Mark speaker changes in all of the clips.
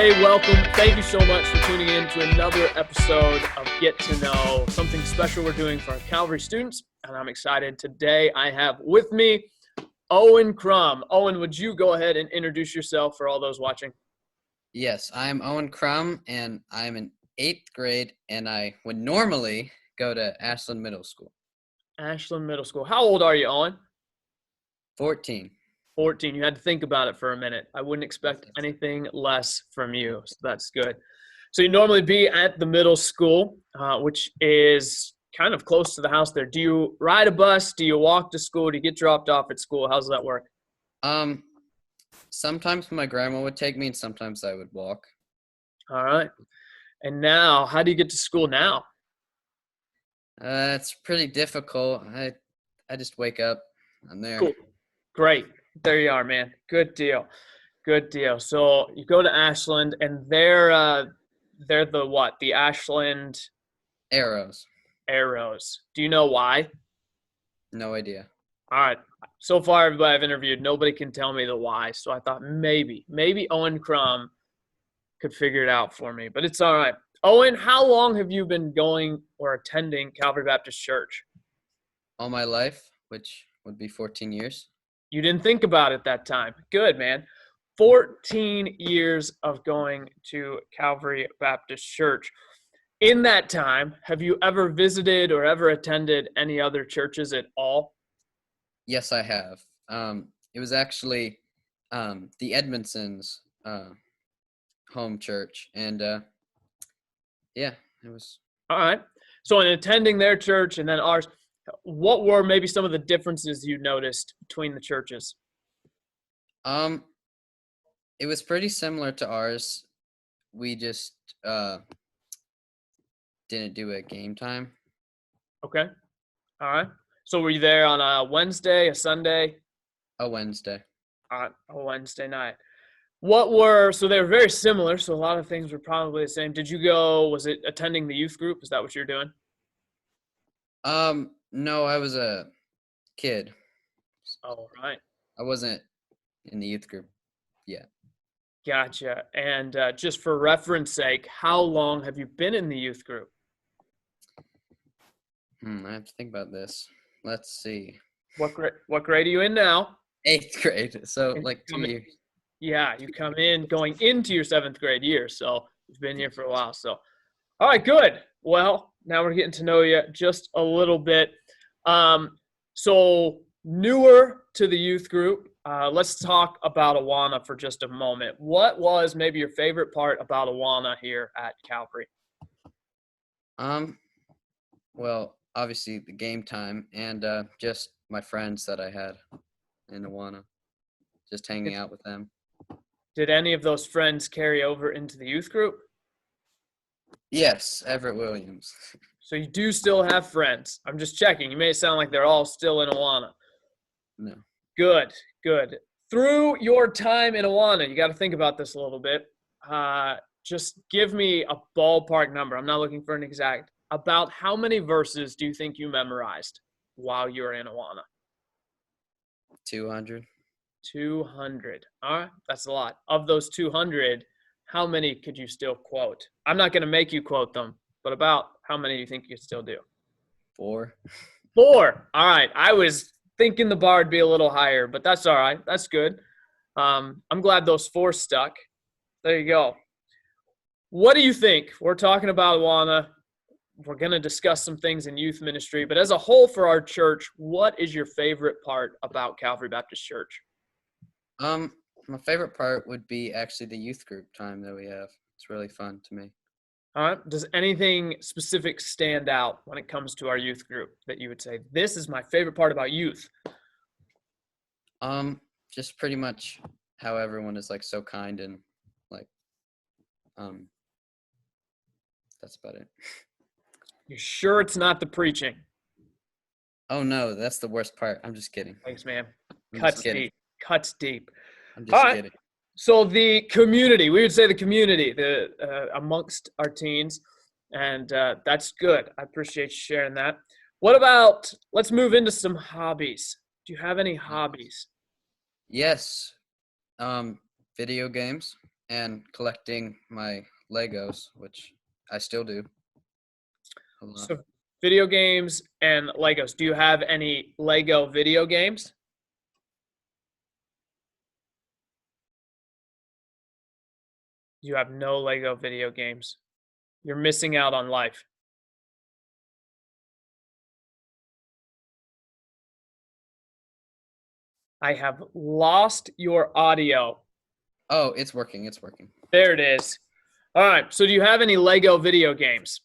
Speaker 1: Hey, welcome. Thank you so much for tuning in to another episode of Get to Know, something special we're doing for our Calvary students, and I'm excited. Today I have with me Owen Crum. Owen, would you go ahead and introduce yourself for all those watching?
Speaker 2: Yes, I'm Owen Crum, and I'm in 8th grade, and I would normally go to Ashland Middle School.
Speaker 1: Ashland Middle School. How old are you, Owen?
Speaker 2: 14.
Speaker 1: 14. You had to think about it for a minute. I wouldn't expect anything less from you, so that's good. So you normally be at the middle school, which is kind of close to the house there. Do you ride a bus? Do you walk to school? Do you get dropped off at school? How does that work?
Speaker 2: Sometimes my grandma would take me, and sometimes I would walk.
Speaker 1: All right. And now, how do you get to school now?
Speaker 2: It's pretty difficult. I just wake up. I'm there.
Speaker 1: Cool. Great. There you are, man. Good deal. Good deal. So you go to Ashland, and they're the what? The Ashland
Speaker 2: Arrows.
Speaker 1: Arrows. Do you know why?
Speaker 2: No idea.
Speaker 1: All right. So far, everybody I've interviewed, nobody can tell me the why. So I thought maybe Owen Crum could figure it out for me. But it's all right. Owen, how long have you been going or attending Calvary Baptist Church?
Speaker 2: All my life, which would be 14 years.
Speaker 1: You didn't think about it that time. Good, man. 14 years of going to Calvary Baptist Church. In that time, have you ever visited or ever attended any other churches at all?
Speaker 2: Yes, I have. It was actually the Edmondsons' home church, and yeah, it was.
Speaker 1: All right. So in attending their church and then ours, what were maybe some of the differences you noticed between the churches?
Speaker 2: It was pretty similar to ours. We just didn't do a game time.
Speaker 1: Okay. All right. So were you there on a Wednesday, a Sunday?
Speaker 2: A Wednesday.
Speaker 1: A Wednesday night. So they were very similar, so a lot of things were probably the same. Did you go, was it attending the youth group? Is that what you're doing?
Speaker 2: No, I was a kid.
Speaker 1: All right.
Speaker 2: I wasn't in the youth group yet.
Speaker 1: Gotcha. And just for reference sake, how long have you been in the youth group?
Speaker 2: I have to think about this. Let's see.
Speaker 1: What grade are you in now?
Speaker 2: 8th grade. So like 2 years.
Speaker 1: Yeah, you come in going into your 7th grade year. So you've been here for a while. So, all right, good. Well, now we're getting to know you just a little bit. So newer to the youth group, let's talk about Awana for just a moment. What was maybe your favorite part about Awana here at Calvary?
Speaker 2: Well, obviously the game time and just my friends that I had in Awana, just hanging out with them.
Speaker 1: Did any of those friends carry over into the youth group?
Speaker 2: Yes, Everett Williams.
Speaker 1: So you do still have friends. I'm just checking. You may sound like they're all still in Awana.
Speaker 2: No.
Speaker 1: Good. Through your time in Awana, you got to think about this a little bit. Just give me a ballpark number. I'm not looking for an exact. About how many verses do you think you memorized while you were in Awana?
Speaker 2: 200.
Speaker 1: 200. All right, that's a lot. Of those 200, how many could you still quote? I'm not going to make you quote them, but about how many do you think you could still do?
Speaker 2: 4.
Speaker 1: 4. All right. I was thinking the bar would be a little higher, but that's all right. That's good. I'm glad those 4 stuck. There you go. What do you think? We're talking about Awana. We're going to discuss some things in youth ministry, but as a whole for our church, what is your favorite part about Calvary Baptist Church?
Speaker 2: My favorite part would be actually the youth group time that we have. It's really fun to me.
Speaker 1: All right. Does anything specific stand out when it comes to our youth group that you would say, this is my favorite part about youth?
Speaker 2: Just pretty much how everyone is like so kind and like, that's about it.
Speaker 1: You sure it's not the preaching?
Speaker 2: Oh no, that's the worst part. I'm just kidding.
Speaker 1: Thanks, man.
Speaker 2: Cuts
Speaker 1: deep.
Speaker 2: I'm just kidding.
Speaker 1: So the community, we would say the community, amongst our teens, and that's good. I appreciate you sharing that. What about, let's move into some hobbies. Do you have any hobbies?
Speaker 2: Yes. Video games. and collecting my Legos, which I still do a lot.
Speaker 1: So video games and Legos. Do you have any Lego video games? You have no Lego video games. You're missing out on life. I have lost your audio.
Speaker 2: Oh, it's working. It's working.
Speaker 1: There it is. All right. So do you have any Lego video games?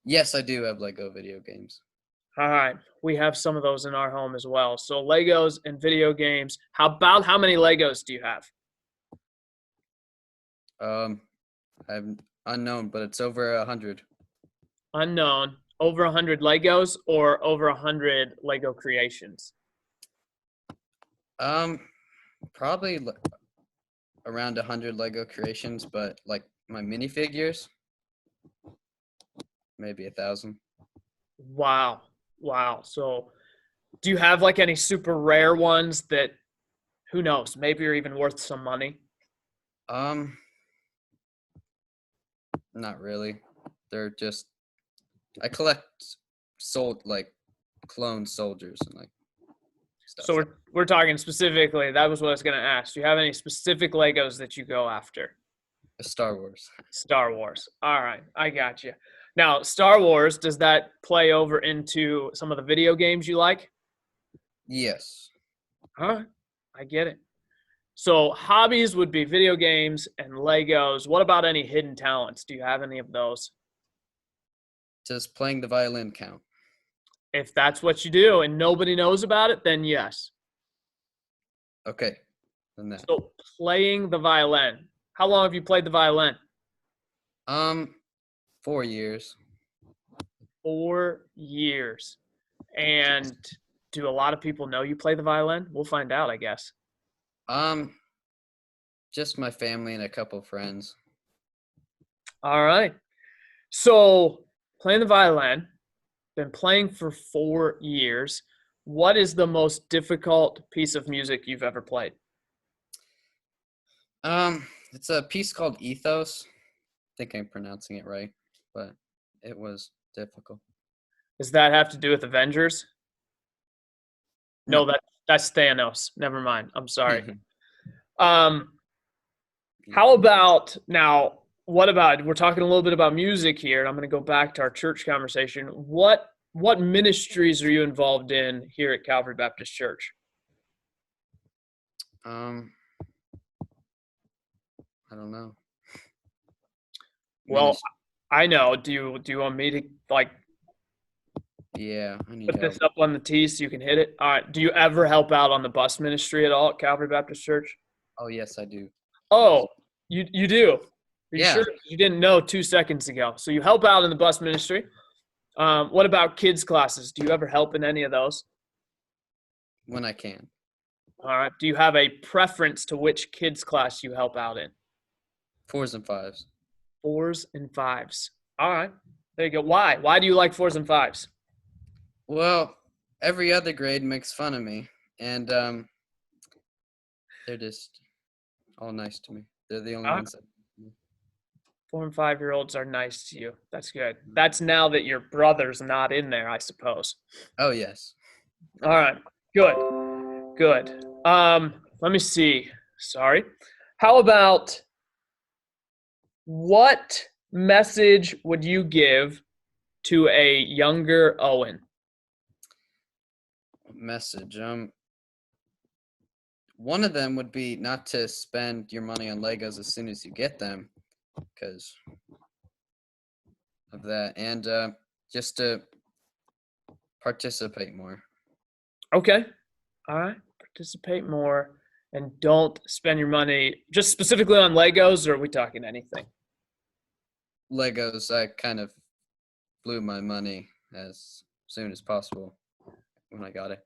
Speaker 2: Yes, I do have Lego video games.
Speaker 1: All right. We have some of those in our home as well. So Legos and video games. How many Legos do you have?
Speaker 2: I'm unknown, but it's over 100.
Speaker 1: Unknown. Over 100 Legos or over 100 Lego creations?
Speaker 2: Probably around 100 Lego creations, but like my minifigures, maybe 1,000.
Speaker 1: Wow. Wow. So do you have like any super rare ones that, who knows, maybe are even worth some money?
Speaker 2: Not really. They're just, I collect clone soldiers and like stuff.
Speaker 1: So we're talking specifically, that was what I was going to ask. Do you have any specific Legos that you go after?
Speaker 2: Star Wars.
Speaker 1: Star Wars. All right. I got you. Now, Star Wars, does that play over into some of the video games you like?
Speaker 2: Yes.
Speaker 1: All right. I get it. So hobbies would be video games and Legos. What about any hidden talents? Do you have any of those?
Speaker 2: Does playing the violin count?
Speaker 1: If that's what you do and nobody knows about it, then yes.
Speaker 2: Okay. Then that.
Speaker 1: So playing the violin. How long have you played the violin?
Speaker 2: 4 years.
Speaker 1: 4 years. And do a lot of people know you play the violin? We'll find out, I guess.
Speaker 2: Just my family and a couple friends.
Speaker 1: All right. So playing the violin, been playing for 4 years. What is the most difficult piece of music you've ever played?
Speaker 2: It's a piece called Ethos. I think I'm pronouncing it right, but it was difficult.
Speaker 1: Does that have to do with Avengers? No, that's Thanos. Never mind. I'm sorry. How about now? What about, we're talking a little bit about music here, and I'm going to go back to our church conversation. What ministries are you involved in here at Calvary Baptist Church?
Speaker 2: I don't know.
Speaker 1: Well, I know. Do you want me to
Speaker 2: Yeah, I need
Speaker 1: put
Speaker 2: help.
Speaker 1: this up on the tee so you can hit it? All right. Do you ever help out on the bus ministry at all at Calvary Baptist Church?
Speaker 2: Oh, yes, I do.
Speaker 1: Oh, you do? Are you
Speaker 2: Yeah.
Speaker 1: sure? You didn't know 2 seconds ago. So you help out in the bus ministry. What about kids classes? Do you ever help in any of those?
Speaker 2: When I can.
Speaker 1: All right. Do you have a preference to which kids class you help out in?
Speaker 2: 4s and 5s.
Speaker 1: 4s and 5s. All right. There you go. Why? Why do you like 4s and 5s?
Speaker 2: Well, every other grade makes fun of me, and they're just all nice to me. They're the only ones that.
Speaker 1: 4 and 5-year-olds are nice to you. That's good. That's now that your brother's not in there, I suppose.
Speaker 2: Oh, yes.
Speaker 1: All right. Good. Good. Let me see. Sorry. How about, what message would you give to a younger Owen?
Speaker 2: Message. One of them would be not to spend your money on Legos as soon as you get them, because of that, and just to participate more.
Speaker 1: Okay. All right. Participate more and don't spend your money just specifically on Legos, or are we talking anything?
Speaker 2: Legos, I kind of blew my money as soon as possible when I got it.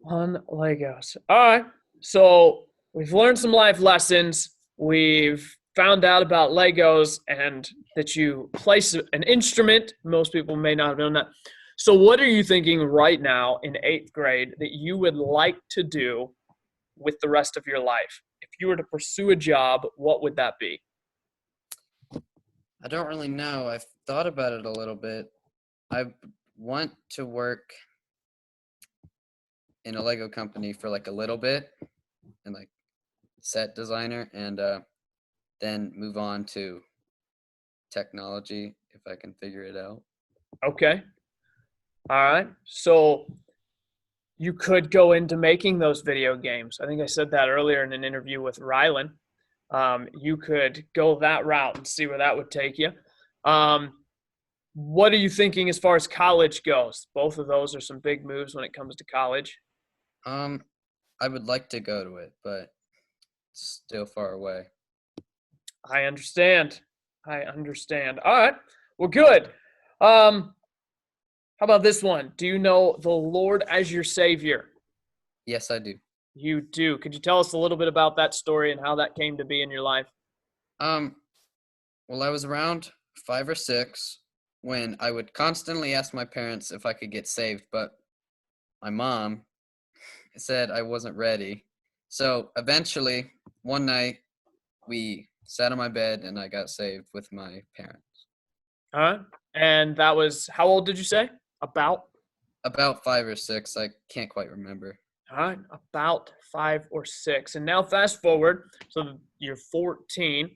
Speaker 1: On Legos. All right. So we've learned some life lessons. We've found out about Legos and that you place an instrument. Most people may not have known that. So what are you thinking right now in 8th grade that you would like to do with the rest of your life? If you were to pursue a job, what would that be?
Speaker 2: I don't really know. I've thought about it a little bit. I want to work in a Lego company for like a little bit and like set designer and then move on to technology if I can figure it out.
Speaker 1: Okay. All right. So you could go into making those video games. I think I said that earlier in an interview with Rylan. You could go that route and see where that would take you. What are you thinking as far as college goes? Both of those are some big moves when it comes to college.
Speaker 2: I would like to go to it, but it's still far away.
Speaker 1: I understand. I understand. All right. Well, good. How about this one? Do you know the Lord as your Savior?
Speaker 2: Yes, I do.
Speaker 1: You do. Could you tell us a little bit about that story and how that came to be in your life?
Speaker 2: Um, well, I was around 5 or 6 when I would constantly ask my parents if I could get saved, but my mom said I wasn't ready. So eventually, one night, we sat on my bed and I got saved with my parents.
Speaker 1: All right. And that was, how old did you say? About?
Speaker 2: About 5 or 6, I can't quite remember.
Speaker 1: All right. About 5 or 6. And now fast forward. So you're 14.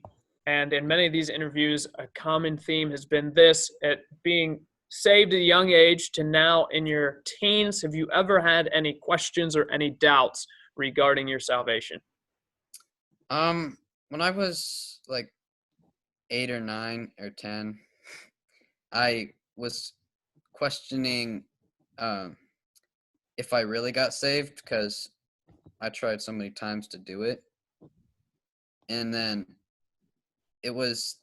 Speaker 1: And in many of these interviews, a common theme has been this at being saved at a young age to now in your teens. Have you ever had any questions or any doubts regarding your salvation?
Speaker 2: When I was like 8 or 9 or 10, I was questioning um, if I really got saved because I tried so many times to do it. And then it was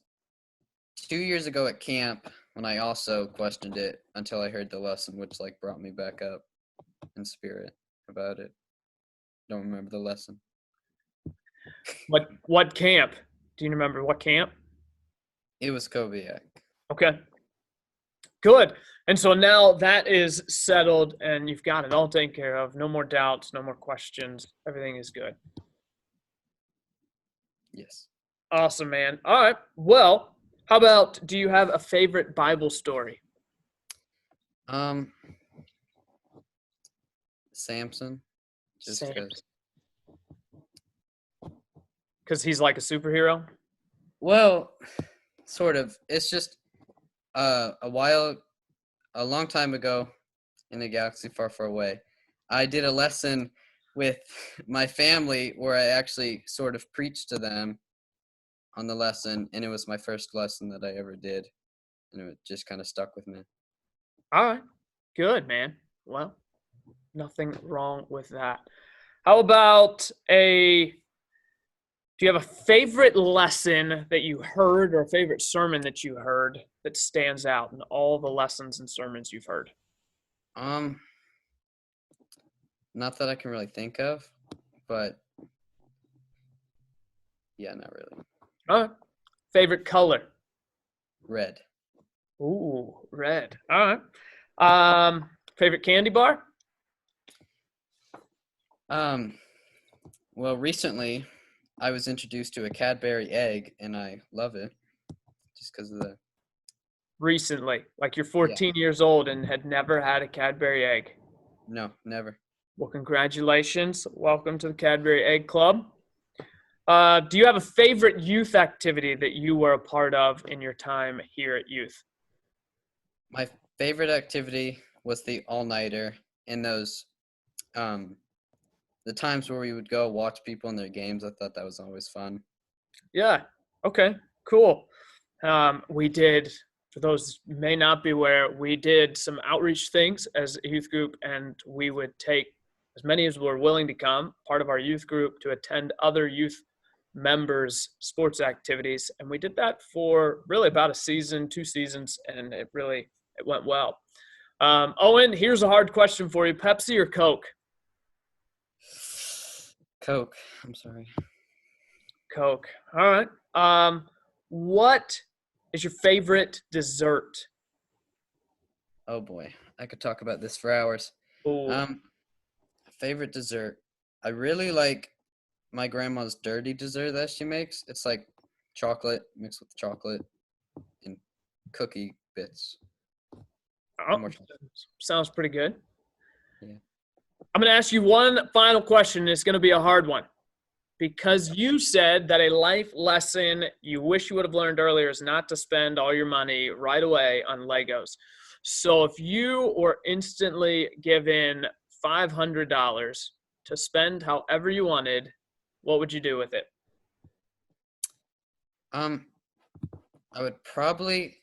Speaker 2: 2 years ago at camp when I also questioned it until I heard the lesson, which like brought me back up in spirit about it. Don't remember the lesson.
Speaker 1: What camp? Do you remember what camp?
Speaker 2: It was Koviak.
Speaker 1: Okay. Good. And so now that is settled and you've got it all taken care of. No more doubts, no more questions. Everything is good.
Speaker 2: Yes.
Speaker 1: Awesome, man. All right. Well, how about do you have a favorite Bible story?
Speaker 2: Samson, just
Speaker 1: Sam.
Speaker 2: because.
Speaker 1: Because he's like a superhero?
Speaker 2: Well, sort of. It's just a long time ago in a galaxy far, far away, I did a lesson with my family where I actually sort of preached to them on the lesson, and it was my first lesson that I ever did, and it just kind of stuck with me.
Speaker 1: All right. Good, man. Well, nothing wrong with that. How about do you have a favorite lesson that you heard or a favorite sermon that you heard that stands out in all the lessons and sermons you've heard?
Speaker 2: Um, Not that I can really think of, but yeah, not really.
Speaker 1: All right. Favorite color?
Speaker 2: Red.
Speaker 1: Ooh, red. All right. Favorite candy bar?
Speaker 2: Well, recently I was introduced to a Cadbury egg, and I love it just because of the.
Speaker 1: Recently, like you're
Speaker 2: Yeah.
Speaker 1: 14 years old and had never had a Cadbury egg.
Speaker 2: No, never.
Speaker 1: Well, congratulations. Welcome to the Cadbury Egg Club. Do you have a favorite youth activity that you were a part of in your time here at youth?
Speaker 2: My favorite activity was the all-nighter in those, the times where we would go watch people in their games. I thought that was always fun.
Speaker 1: Yeah. Okay. Cool. We did, for those who may not be aware, we did some outreach things as a youth group, and we would take as many as were willing to come, part of our youth group, to attend other youth members' sports activities. And we did that for really about a season, 2 seasons, and it went well. Owen, here's a hard question for you. Pepsi or Coke?
Speaker 2: Coke. I'm sorry.
Speaker 1: Coke. All right. What is your favorite dessert?
Speaker 2: Oh boy, I could talk about this for hours.
Speaker 1: Ooh.
Speaker 2: Favorite dessert. I really like my grandma's dirty dessert that she makes. It's like chocolate mixed with chocolate. in cookie bits.
Speaker 1: Oh,
Speaker 2: More-
Speaker 1: sounds pretty good.
Speaker 2: Yeah.
Speaker 1: I'm going to ask you one final question. It's going to be a hard one because you said that a life lesson you wish you would have learned earlier is not to spend all your money right away on Legos. So if you were instantly given $500 to spend however you wanted, what would you do with it?
Speaker 2: I would probably,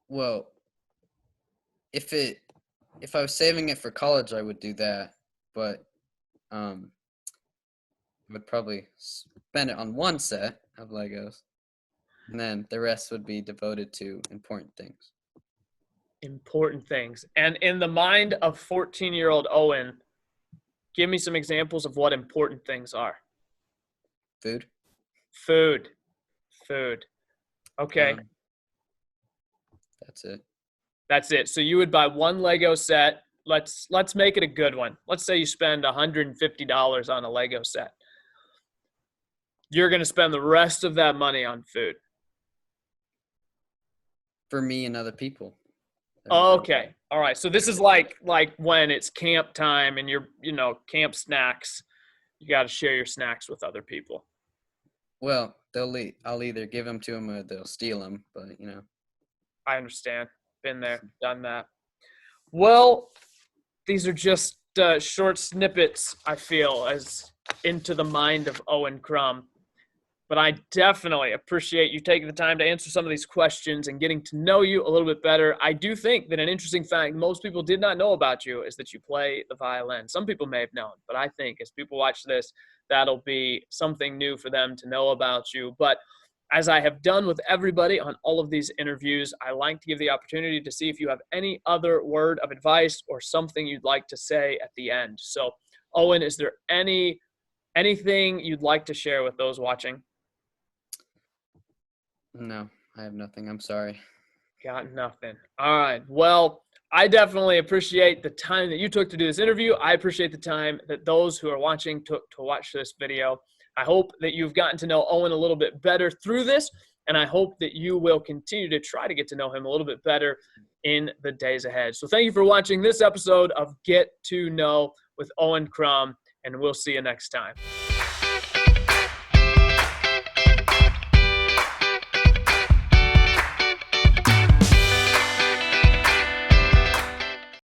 Speaker 2: well, if I was saving it for college, I would do that, but I would probably spend it on one set of Legos, and then the rest would be devoted to important things.
Speaker 1: Important things. And in the mind of 14-year-old Owen, give me some examples of what important things are.
Speaker 2: Food.
Speaker 1: Food. Okay.
Speaker 2: That's it.
Speaker 1: That's it. So you would buy one Lego set. Let's make it a good one. Let's say you spend $150 on a Lego set. You're going to spend the rest of that money on food.
Speaker 2: For me and other people.
Speaker 1: Okay. All right. So this is like when it's camp time and you're, camp snacks. You got to share your snacks with other people.
Speaker 2: Well, I'll either give them to them or they'll steal them, but
Speaker 1: I understand. Been there, done that. Well, these are just short snippets, I feel, as into the mind of Owen Crum. But I definitely appreciate you taking the time to answer some of these questions and getting to know you a little bit better. I do think that an interesting fact most people did not know about you is that you play the violin. Some people may have known, but I think as people watch this, that'll be something new for them to know about you. But as I have done with everybody on all of these interviews, I like to give the opportunity to see if you have any other word of advice or something you'd like to say at the end. So, Owen, is there anything you'd like to share with those watching?
Speaker 2: No, I have nothing. I'm sorry.
Speaker 1: Got nothing. All right. Well, I definitely appreciate the time that you took to do this interview. I appreciate the time that those who are watching took to watch this video. I hope that you've gotten to know Owen a little bit better through this, and I hope that you will continue to try to get to know him a little bit better in the days ahead. So thank you for watching this episode of Get to Know with Owen Crum, and we'll see you next time.